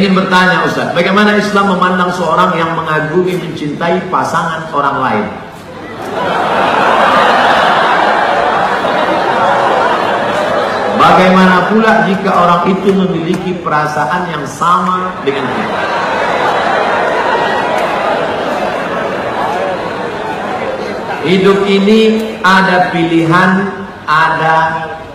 ingin bertanya Ustaz, bagaimana Islam memandang seorang yang mengagumi mencintai pasangan orang lain? Bagaimana pula jika orang itu memiliki perasaan yang sama dengan kita? Hidup ini ada pilihan, ada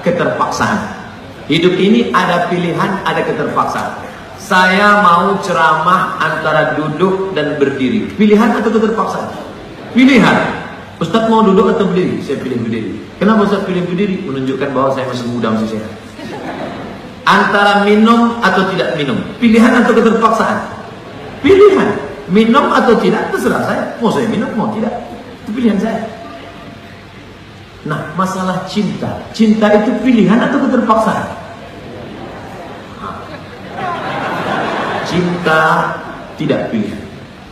keterpaksaan. Hidup ini ada pilihan, ada keterpaksaan. Saya mau ceramah antara duduk dan berdiri. Pilihan atau keterpaksaan? Pilihan. Ustaz mau duduk atau berdiri? Saya pilih berdiri. Kenapa Ustaz pilih berdiri? Menunjukkan bahwa saya masih muda, masih sehat. Antara minum atau tidak minum. Pilihan atau keterpaksaan? Pilihan. Minum atau tidak, terserah saya. Mau saya minum, mau tidak. Itu pilihan saya. Nah, masalah cinta. Cinta itu pilihan atau keterpaksaan? Cinta tidak pilihan.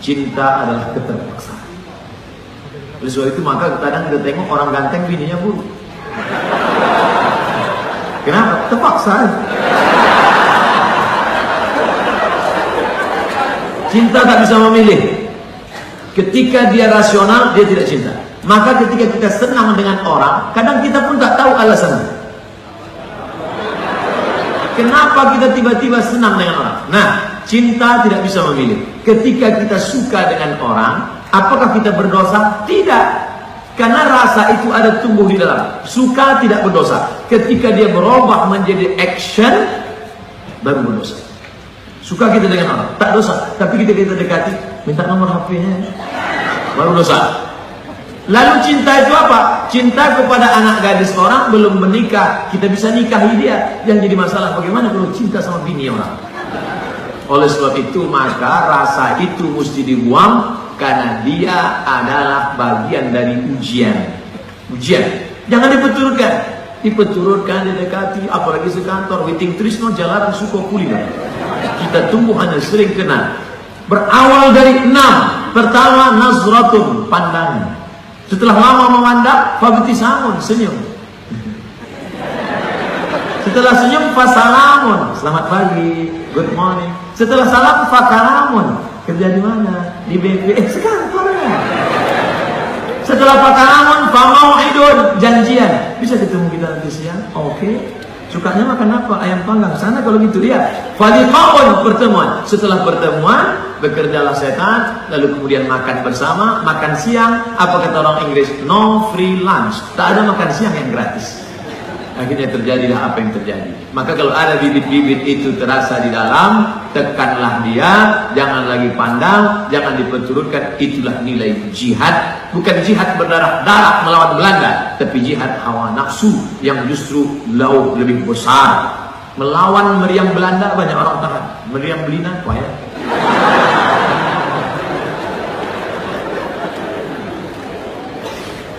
Cinta adalah keterpaksaan. Oleh sebab itu maka kadang kita tengok orang ganteng bininya buruk. Kenapa? Terpaksa. Cinta tak bisa memilih. Ketika dia rasional, dia tidak cinta. Maka ketika kita senang dengan orang, kadang kita pun tak tahu alasannya. Kenapa kita tiba-tiba senang dengan orang? Nah, cinta tidak bisa memilih. Ketika kita suka dengan orang, apakah kita berdosa? Tidak. Karena rasa itu ada tumbuh di dalam. Suka tidak berdosa. Ketika dia berubah menjadi action, baru berdosa. Suka kita dengan orang, tak dosa. Tapi kita dekati, minta nomor HP-nya, baru dosa. Lalu cinta itu apa? Cinta kepada anak gadis orang belum menikah, kita bisa nikahi dia. Yang jadi masalah bagaimana kalau cinta sama bini orang? Oleh sebab itu maka rasa itu mesti dibuang, karena dia adalah bagian dari ujian. Ujian. Jangan dipeturutkan. Dipeturutkan, didekati, apalagi sekantor. Witing trisno jalanan suko kuliner. Kita tumbuh hanya sering kenal. Berawal dari 6. Pertama, nazratun, pandangan. Setelah lama memandang, fabtisamun, senyum. Setelah senyum, fasalamun, selamat pagi, good morning. Setelah salam, fakalamun, kerja di mana? Di BP, sekantornya. Setelah fakalamun, famau'idun, janjian. Bisa ketemu kita nanti siang? Oke. Sukanya makan apa? Ayam panggang. Sana kalau gitu ya. Faliqaun, pertemuan. Setelah pertemuan, bekerjalah setan, lalu kemudian makan bersama, makan siang. Apa kata orang Inggris? No free lunch. Tak ada makan siang yang gratis. Akhirnya terjadilah apa yang terjadi. Maka kalau ada bibit-bibit itu terasa di dalam, tekanlah dia, jangan lagi pandang, jangan diperturutkan. Itulah nilai jihad. Bukan jihad berdarah-darah melawan Belanda, tapi jihad hawa nafsu yang justru jauh lebih besar. Melawan meriam Belanda banyak orang tahan, meriam Belina payah.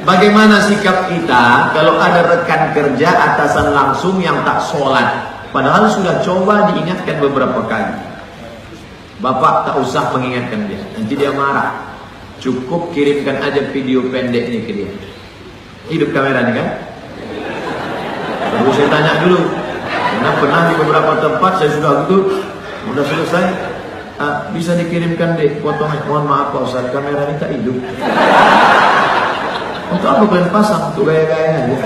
Bagaimana sikap kita kalau ada rekan kerja atasan langsung yang tak sholat, padahal sudah coba diingatkan beberapa kali. Bapak tak usah mengingatkan dia, nanti dia marah. Cukup kirimkan aja video pendeknya ke dia. Hidup kameranya kan? Lalu saya tanya dulu, karena pernah di beberapa tempat saya sudah sudah selesai, bisa dikirimkan deh potongan. Mohon maaf Pak Ustaz, kamera ini tak hidup. Untuk apa kalian pasang? Untuk gaya-gaya aja.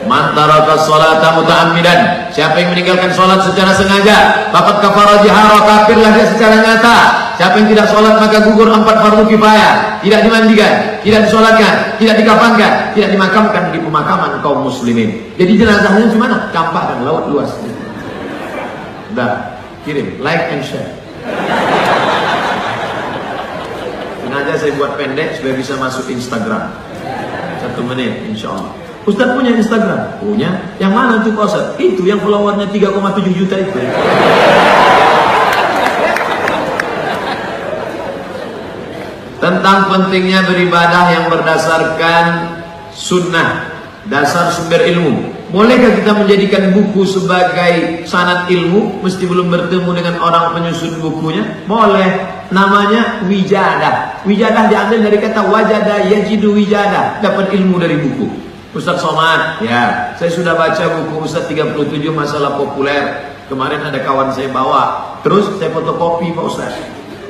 Man taraka sholata muta'ammidan, siapa yang meninggalkan sholat secara sengaja, faqad kafara jahara, kafirlah dia secara nyata. Siapa yang tidak sholat maka gugur 4 fardu kifayah, tidak dimandikan, tidak disolatkan, tidak dikafankan, tidak dimakamkan di pemakaman kaum muslimin. Jadi jenazahnya di mana? Campak dan laut luas. Udah, kirim, like and share. Sengaja saya buat pendek supaya bisa masuk Instagram. 1 menit insya Allah. Ustaz punya Instagram? Punya. Yang mana tuh Pak Ustaz? Itu yang followernya 3,7 juta itu. Tentang pentingnya beribadah yang berdasarkan sunnah, dasar sumber ilmu. Bolehkah kita menjadikan buku sebagai sanad ilmu mesti belum bertemu dengan orang penyusun bukunya? Boleh. Namanya wijadah. Wijadah diambil dari kata wajada yajidu wijadah, dapat ilmu dari buku. Ustaz Somad, ya, saya sudah baca buku Ustaz 37 masalah populer. Kemarin ada kawan saya bawa, terus saya fotokopi Pak Ustaz.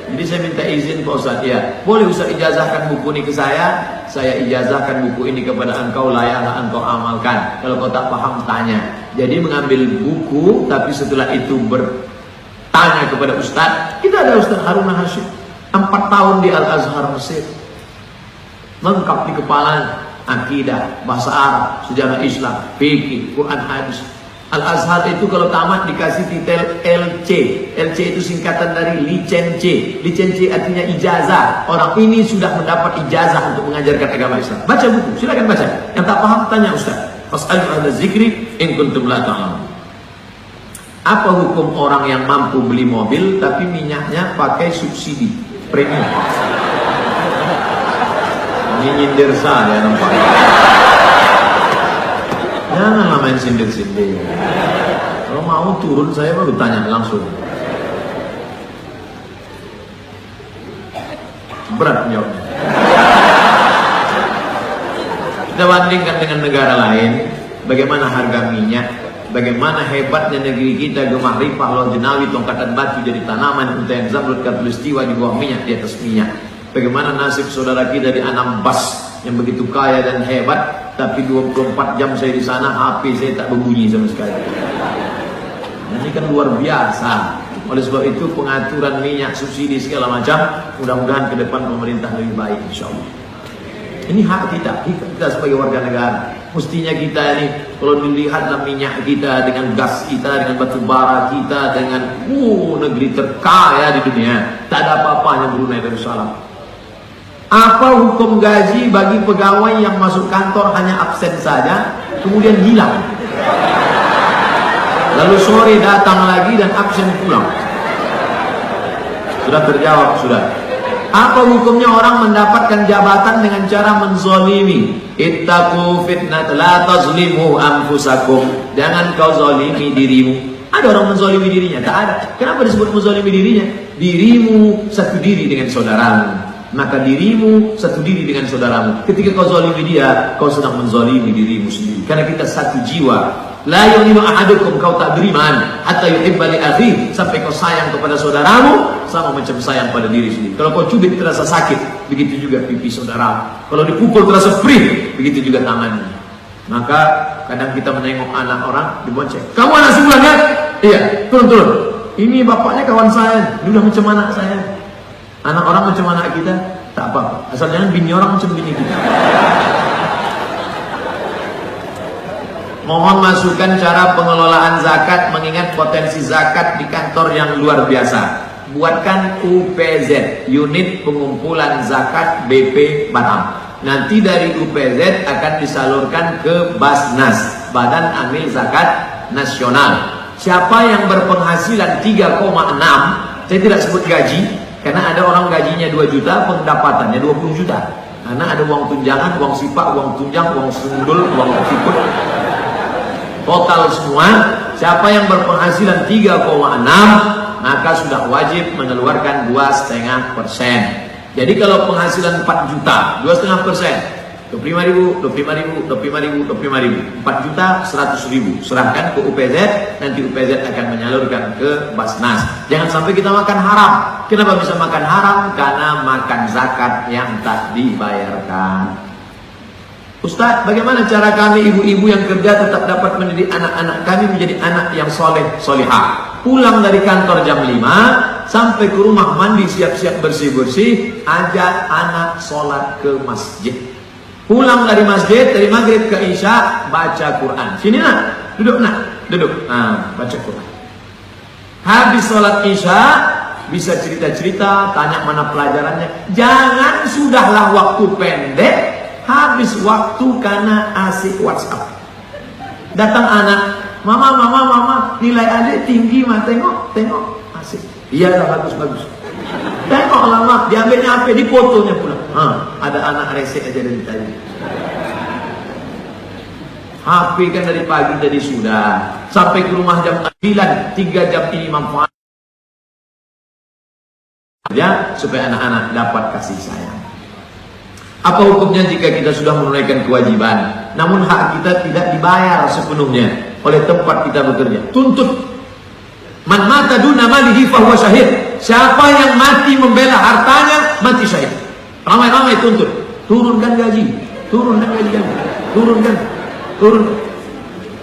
Jadi saya minta izin Pak Ustaz, ya boleh Ustaz ijazahkan buku ini ke saya ijazahkan buku ini kepada engkau, layaklah engkau amalkan. Kalau kau tak paham tanya. Jadi mengambil buku, tapi setelah itu bertanya kepada Ustaz. Kita ada Ustaz Haruna Hashim, 4 tahun di Al-Azhar Mesir, lengkap di kepala, akidah, bahasa Arab, sejarah Islam, fikih, Quran, hadis. Al-Azhar itu kalau tamat dikasih titel LC. LC itu singkatan dari licensi. Licensi artinya ijazah. Orang ini sudah mendapat ijazah untuk mengajarkan agama Islam. Baca buku, silakan baca. Yang tak paham tanya Ustaz. Fas'alu ahla dzikri in kuntum la ta'lamun. Apa hukum orang yang mampu beli mobil tapi minyaknya pakai subsidi premium? Ini nyindir saya nampaknya. Janganlah main sindir-sindir. Kalau mau turun saya baru tanya langsung. Berat jawabnya. Kita bandingkan dengan negara lain, bagaimana harga minyak, bagaimana hebatnya negeri kita, gemah ripah, loh jenawi, tongkatan batu jadi tanaman, untayan zamrud, katulistiwa di bawah minyak, di atas minyak. Bagaimana nasib saudara kita di Anambas yang begitu kaya dan hebat, tapi 24 jam saya di sana, HP saya tak berbunyi sama sekali. Ini kan luar biasa. Oleh sebab itu pengaturan minyak, subsidi segala macam, mudah-mudahan ke depan pemerintah lebih baik, insyaallah. Ini hak kita sebagai warga negara. Mestinya kita ini, kalau dilihatlah minyak kita dengan gas kita, dengan batu bara kita, dengan negeri terkaya di dunia, tak ada apa-apanya Brunei Darussalam. Apa hukum gaji bagi pegawai yang masuk kantor hanya absen saja, kemudian hilang, lalu sore datang lagi dan absen pulang? Sudah terjawab, sudah. Apa hukumnya orang mendapatkan jabatan dengan cara menzolimi? Ittaqu fitnat la tazlimu anfusakum. Jangan kau zolimi dirimu. Ada orang menzolimi dirinya? Tak ada. Kenapa disebut menzolimi dirinya? Dirimu satu diri dengan saudaramu, maka dirimu satu diri dengan saudaramu. Ketika kau zalimi dia, kau sedang menzalimi dirimu sendiri. Karena kita satu jiwa. La yu'minu ahadukum, kau tak beriman hatta yuhibba li akhihi, sampai kau sayang kepada saudaramu sama macam sayang pada diri sendiri. Kalau kau cubit terasa sakit, begitu juga pipi saudaramu. Kalau dipukul terasa perih, begitu juga tangannya. Maka kadang kita menengok anak orang dibonceng. Kamu anak si Fulan ya? Iya, turun. Ini bapaknya kawan saya, ini udah macam anak saya. Anak orang macam anak kita, tak apa. Asal jangan bini orang macam bini kita. Mohon masukan cara pengelolaan zakat, mengingat potensi zakat di kantor yang luar biasa. Buatkan UPZ, Unit Pengumpulan Zakat BP Batam. Nanti dari UPZ akan disalurkan ke Basnas, Badan Amil Zakat Nasional. Siapa yang berpenghasilan 3,6, saya tidak sebut gaji, karena ada orang gajinya 2 juta, pendapatannya 20 juta. Karena ada uang tunjangan, uang sipak, uang tunjang, uang sundul, uang siput. Total semua, siapa yang berpenghasilan 3,6, maka sudah wajib mengeluarkan 2,5%. Jadi kalau penghasilan 4 juta, 2,5%. 25.000, 25.000, 25.000, 25.000, 4 juta 100.000, serahkan ke UPZ, nanti UPZ akan menyalurkan ke Basnas. Jangan sampai kita makan haram. Kenapa bisa makan haram? Karena makan zakat yang tak dibayarkan. Ustaz, bagaimana cara kami ibu-ibu yang kerja tetap dapat mendidik anak-anak kami menjadi anak yang soleh, solehah? Pulang dari kantor jam 5, sampai ke rumah mandi, siap-siap bersih-bersih, ajak anak sholat ke masjid. Pulang dari masjid, dari maghrib ke isya, baca Quran. Sini nak, duduk nak, duduk. Nah, baca Quran. Habis sholat isya, bisa cerita-cerita, tanya mana pelajarannya. Jangan sudahlah waktu pendek, habis waktu karena asik WhatsApp. Datang anak, mama, nilai adik tinggi mah, tengok, asik. Iya lah, bagus. Tengok lama, diambilnya HP, difotonya pula. Ada anak resek aja dari tadi. HP kan dari pagi tadi sudah. Sampai ke rumah jam 9, 3 jam ini manfaat. Ya, supaya anak-anak dapat kasih sayang. Apa hukumnya jika kita sudah menunaikan kewajiban, namun hak kita tidak dibayar sepenuhnya oleh tempat kita bekerja? Tuntut Man mata duna malihi fahuwa syahid. Siapa yang mati membela hartanya, mati syahid. Ramai-ramai tuntut. Turunkan gaji. Turunkan gaji kami. Turunkan. Turun.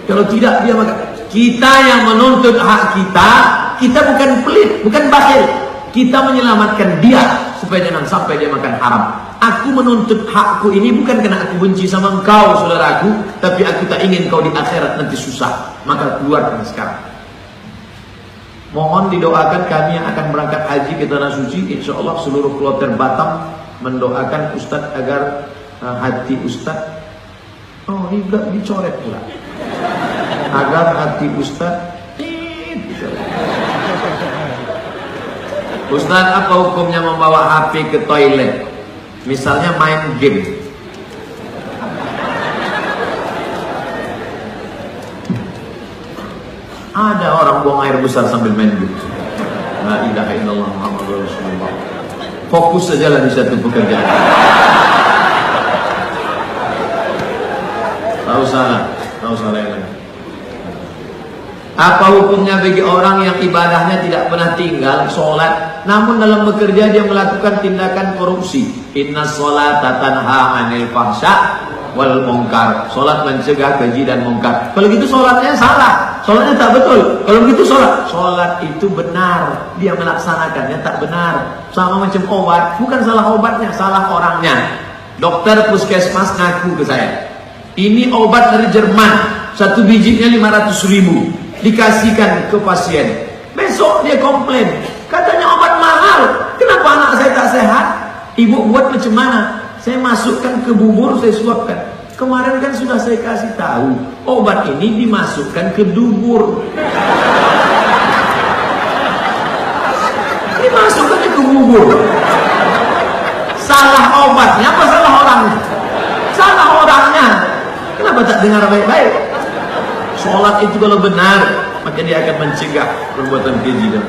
Kalau tidak dia maka kita yang menuntut hak kita. Kita bukan pelit, bukan bakhil. Kita menyelamatkan dia supaya jangan sampai dia makan haram. Aku menuntut hakku ini bukan karena aku benci sama engkau, saudaraku, tapi aku tak ingin kau di akhirat nanti susah. Maka keluarkan sekarang. Mohon didoakan kami yang akan berangkat haji ke Tanah Suci. Insya Allah seluruh kloter Batam mendoakan Ustadz agar hati Ustadz, oh ini juga dicoret pula, agar hati Ustadz. Ustadz, apa hukumnya membawa HP ke toilet? Misalnya main game. Ada orang buang air besar sambil main game. La ilaha illallah Muhammadur Rasulullah. Fokus sajalah di satu pekerjaan. Tak usah lain-lain. Apa hukumnya bagi orang yang ibadahnya tidak pernah tinggal sholat, namun dalam bekerja dia melakukan tindakan korupsi? Inna sholata tanha anil fahsya wal munkar. Sholat mencegah keji dan munkar. Kalau gitu sholatnya salah, sholatnya tak betul. Kalau begitu sholat itu benar, dia melaksanakannya tak benar. Sama macam obat, bukan salah obatnya, salah orangnya. Dokter puskesmas ngaku ke saya, ini obat dari Jerman, satu bijinya 500.000, dikasihkan ke pasien. Besok dia komplain, katanya obat mahal, kenapa anak saya tak sehat? Ibu buat macam mana? Saya masukkan ke bubur, saya suapkan. Kemarin kan sudah saya kasih tahu, obat ini dimasukkan ke dubur. Dimasukkan ke bubur. Salah obatnya apa salah orangnya? Salah orangnya. Kenapa tak dengar baik-baik? Sholat itu kalau benar, maka dia akan mencegah perbuatan keji dan